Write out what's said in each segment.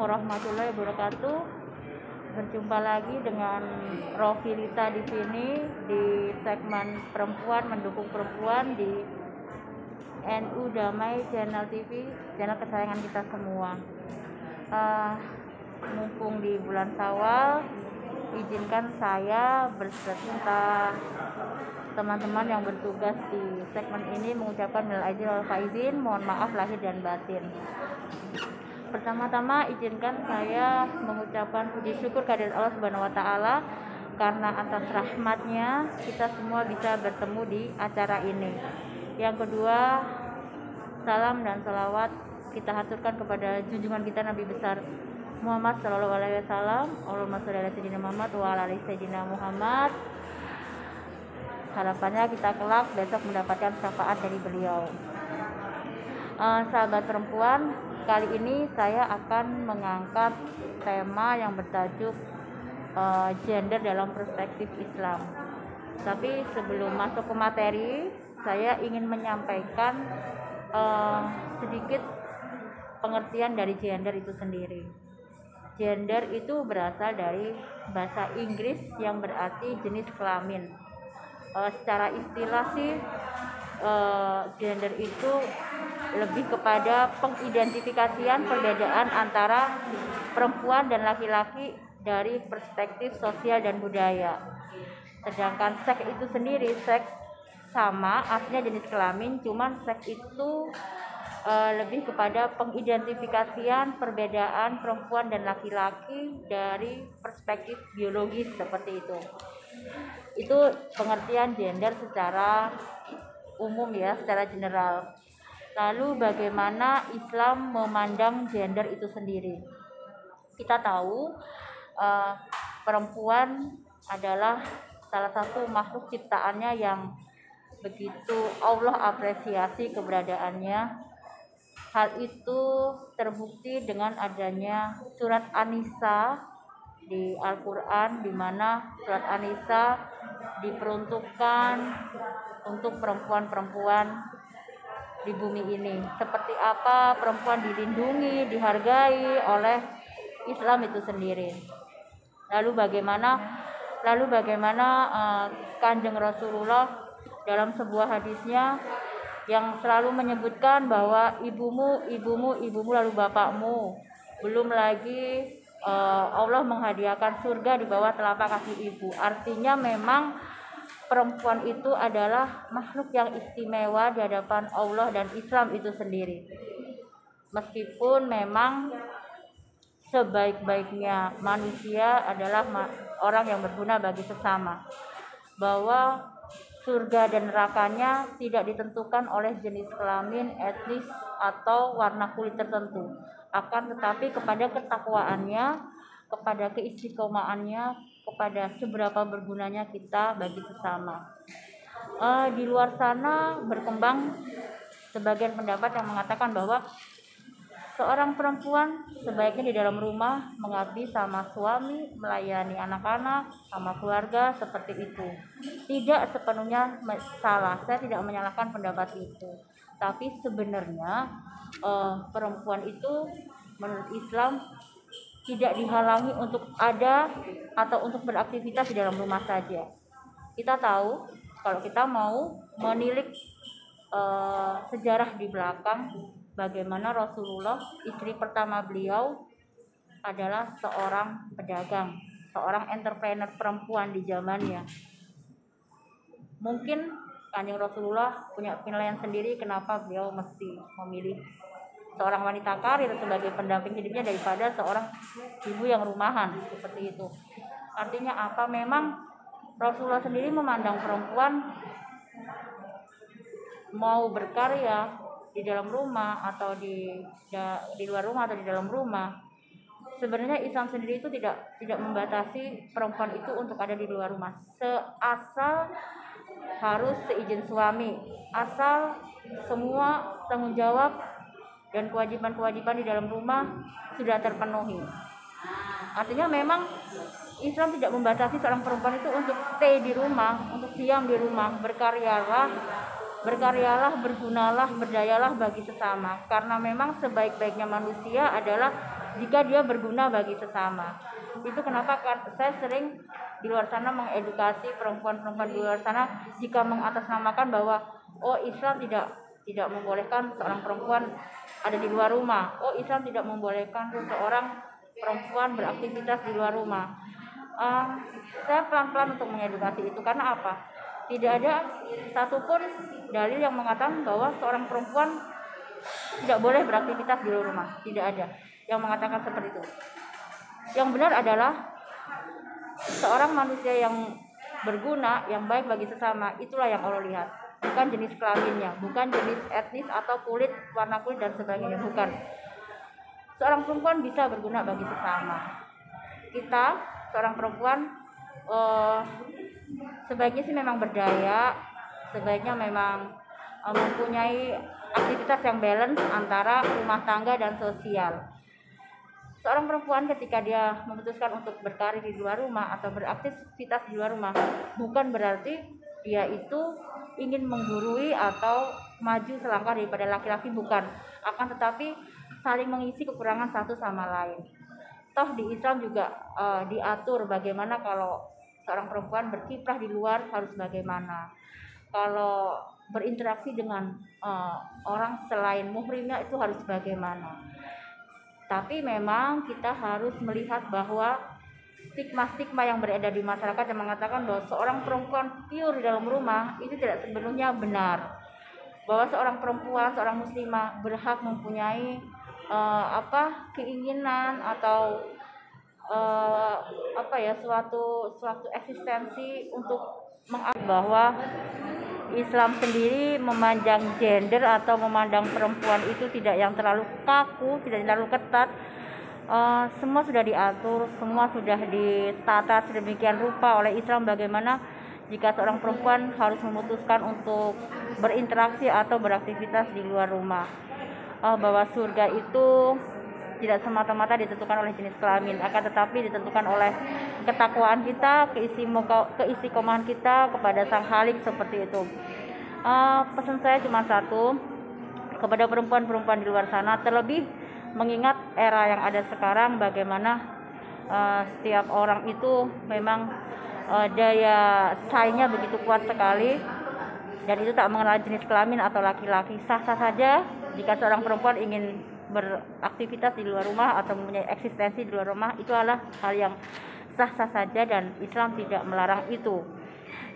warahmatullahi wabarakatuh. Berjumpa lagi dengan Rofilita di sini di segmen perempuan mendukung perempuan di NU Damai Channel TV, channel kesayangan kita semua. Mumpung di bulan Syawal, izinkan saya berserta teman-teman yang bertugas di segmen ini mengucapkan minal aidin wal faizin, mohon maaf lahir dan batin. Pertama-tama izinkan saya mengucapkan puji syukur kehadirat Allah Subhanahu wa taala karena atas rahmatnya kita semua bisa bertemu di acara ini. Yang kedua, salam dan salawat kita haturkan kepada junjungan kita Nabi besar Muhammad sallallahu alaihi wasallam. Allahumma sholli ala sayyidina Muhammad wa ala ali sayyidina Muhammad. Harapannya kita kelak besok mendapatkan syafaat dari beliau. Sahabat perempuan, kali ini saya akan mengangkat tema yang bertajuk gender dalam perspektif Islam. Tapi sebelum masuk ke materi, saya ingin menyampaikan sedikit pengertian dari gender itu sendiri. Gender itu berasal dari bahasa Inggris yang berarti jenis kelamin. Secara istilah sih gender itu lebih kepada pengidentifikasian perbedaan antara perempuan dan laki-laki dari perspektif sosial dan budaya. Sedangkan seks itu sendiri, seks sama artinya jenis kelamin, cuman seks itu lebih kepada pengidentifikasian perbedaan perempuan dan laki-laki dari perspektif biologis seperti itu. Itu pengertian gender secara umum ya, secara general. Lalu bagaimana Islam memandang gender itu sendiri? Kita tahu perempuan adalah salah satu makhluk ciptaannya yang begitu Allah apresiasi keberadaannya. Hal itu terbukti dengan adanya surat An-Nisa di Al-Quran, di mana surat An-Nisa diperuntukkan untuk perempuan-perempuan di bumi ini. Seperti apa perempuan dilindungi, dihargai oleh Islam itu sendiri. Lalu bagaimana Kanjeng Rasulullah dalam sebuah hadisnya yang selalu menyebutkan bahwa ibumu lalu bapakmu, belum lagi Allah menghadiahkan surga di bawah telapak kaki ibu. Artinya memang perempuan itu adalah makhluk yang istimewa di hadapan Allah dan Islam itu sendiri. Meskipun memang sebaik-baiknya manusia adalah orang yang berguna bagi sesama, bahwa surga dan nerakanya tidak ditentukan oleh jenis kelamin, etnis, atau warna kulit tertentu, akan tetapi kepada ketakwaannya, kepada keistiqomahannya, kepada seberapa bergunanya kita bagi sesama. Di luar sana berkembang sebagian pendapat yang mengatakan bahwa seorang perempuan sebaiknya di dalam rumah mengabdi sama suami, melayani anak-anak, sama keluarga, seperti itu. Tidak sepenuhnya salah, saya tidak menyalahkan pendapat itu. Tapi sebenarnya perempuan itu menurut Islam tidak dihalangi untuk ada atau untuk beraktivitas di dalam rumah saja. Kita tahu kalau kita mau menilik sejarah di belakang, bagaimana Rasulullah, istri pertama beliau adalah seorang pedagang, seorang entrepreneur perempuan di zamannya. Mungkin Kanjeng Rasulullah punya penilaian sendiri kenapa beliau mesti memilih seorang wanita karir sebagai pendamping hidupnya daripada seorang ibu yang rumahan, seperti itu. Artinya apa? Memang Rasulullah sendiri memandang perempuan mau berkarya di dalam rumah atau di luar rumah atau di dalam rumah. Sebenarnya Islam sendiri itu tidak membatasi perempuan itu untuk ada di luar rumah, asal harus seizin suami, asal semua tanggung jawab dan kewajiban-kewajiban di dalam rumah sudah terpenuhi. Artinya memang Islam tidak membatasi seorang perempuan itu untuk stay di rumah, untuk diam di rumah, berkaryalah berkaryalah, bergunalah, berdayalah bagi sesama, karena memang sebaik-baiknya manusia adalah jika dia berguna bagi sesama. Itu kenapa saya sering di luar sana mengedukasi perempuan-perempuan di luar sana jika mengatasnamakan bahwa Islam tidak membolehkan seorang perempuan ada di luar rumah. Islam tidak membolehkan seorang perempuan beraktivitas di luar rumah. Saya pelan-pelan untuk mengedukasi itu karena apa? Tidak ada satupun dalil yang mengatakan bahwa seorang perempuan tidak boleh beraktivitas di luar rumah. Tidak ada yang mengatakan seperti itu. Yang benar adalah seorang manusia yang berguna, yang baik bagi sesama, itulah yang Allah lihat. Bukan jenis kelaminnya, bukan jenis etnis atau kulit, warna kulit dan sebagainya, bukan. Seorang perempuan bisa berguna bagi sesama. Kita, seorang perempuan, sebaiknya sih memang berdaya, sebaiknya memang mempunyai aktivitas yang balance antara rumah tangga dan sosial. Seorang perempuan ketika dia memutuskan untuk berkarir di luar rumah atau beraktivitas di luar rumah, bukan berarti dia itu ingin menggurui atau maju selangkah daripada laki-laki, bukan. Akan tetapi saling mengisi kekurangan satu sama lain. Toh di Islam juga diatur bagaimana kalau seorang perempuan berkiprah di luar harus bagaimana. Kalau berinteraksi dengan orang selain muhrimnya itu harus bagaimana. Tapi memang kita harus melihat bahwa stigma-stigma yang beredar di masyarakat yang mengatakan bahwa seorang perempuan pure di dalam rumah itu tidak sepenuhnya benar. Bahwa seorang perempuan, seorang muslimah berhak mempunyai keinginan atau suatu eksistensi untuk bahwa Islam sendiri memandang gender atau memandang perempuan itu tidak yang terlalu kaku, tidak terlalu ketat. Semua sudah diatur, semua sudah ditata sedemikian rupa oleh Islam bagaimana jika seorang perempuan harus memutuskan untuk berinteraksi atau beraktivitas di luar rumah. Bahwa surga itu tidak semata-mata ditentukan oleh jenis kelamin, akan tetapi ditentukan oleh ketakwaan kita, keistiqomahan kita kepada Sang Khalik, seperti itu. Pesan saya cuma satu kepada perempuan-perempuan di luar sana, terlebih mengingat era yang ada sekarang, bagaimana setiap orang itu memang daya saingnya begitu kuat sekali, dan itu tak mengenal jenis kelamin atau laki-laki. Sah-sah saja jika seorang perempuan ingin beraktivitas di luar rumah atau mempunyai eksistensi di luar rumah, itu adalah hal yang sah-sah saja dan Islam tidak melarang itu.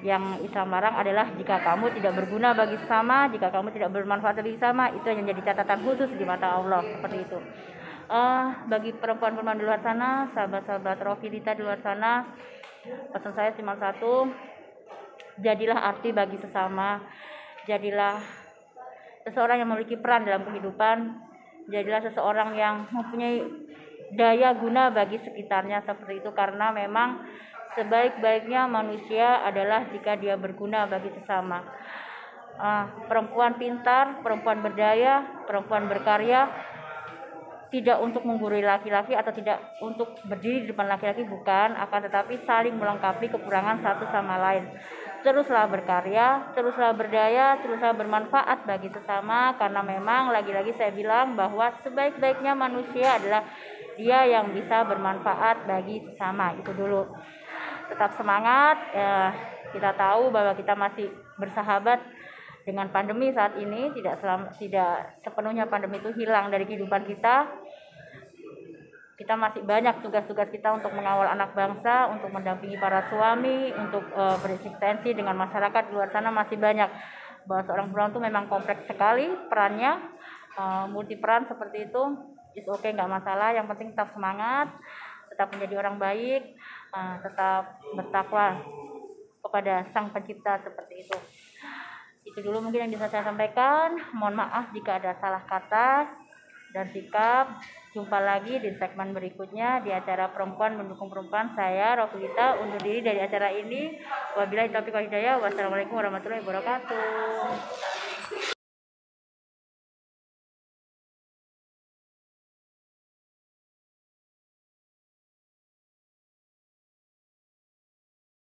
Yang Islam larang adalah jika kamu tidak berguna bagi sesama, jika kamu tidak bermanfaat bagi sesama, itu yang menjadi catatan khusus di mata Allah, seperti itu. Bagi perempuan-perempuan di luar sana, sahabat-sahabat Rofidita di luar sana, pesan saya cuma satu: jadilah arti bagi sesama, jadilah seseorang yang memiliki peran dalam kehidupan, jadilah seseorang yang mempunyai daya guna bagi sekitarnya, seperti itu. Karena memang sebaik-baiknya manusia adalah jika dia berguna bagi sesama. Perempuan pintar, perempuan berdaya, perempuan berkarya, tidak untuk menggurui laki-laki atau tidak untuk berdiri di depan laki-laki, bukan, akan tetapi saling melengkapi kekurangan satu sama lain. Teruslah berkarya, teruslah berdaya, teruslah bermanfaat bagi sesama, karena memang lagi-lagi saya bilang bahwa sebaik-baiknya manusia adalah dia yang bisa bermanfaat bagi sesama. Itu dulu. Tetap semangat. Kita tahu bahwa kita masih bersahabat dengan pandemi saat ini, tidak sepenuhnya pandemi itu hilang dari kehidupan kita. Kita masih banyak tugas-tugas kita untuk mengawal anak bangsa, untuk mendampingi para suami, untuk bereksistensi dengan masyarakat di luar sana masih banyak. Bahwa seorang perempuan itu memang kompleks sekali perannya, multi peran seperti itu. It's okay, nggak masalah. Yang penting tetap semangat, tetap menjadi orang baik, tetap bertakwa kepada Sang Pencipta, seperti itu. Itu dulu mungkin yang bisa saya sampaikan. Mohon maaf jika ada salah kata dan sikap. Jumpa lagi di segmen berikutnya di acara Perempuan Mendukung Perempuan. Saya Rofidita undur diri dari acara ini. Wabillahi taufiq wal hidayah. Wassalamualaikum warahmatullahi wabarakatuh.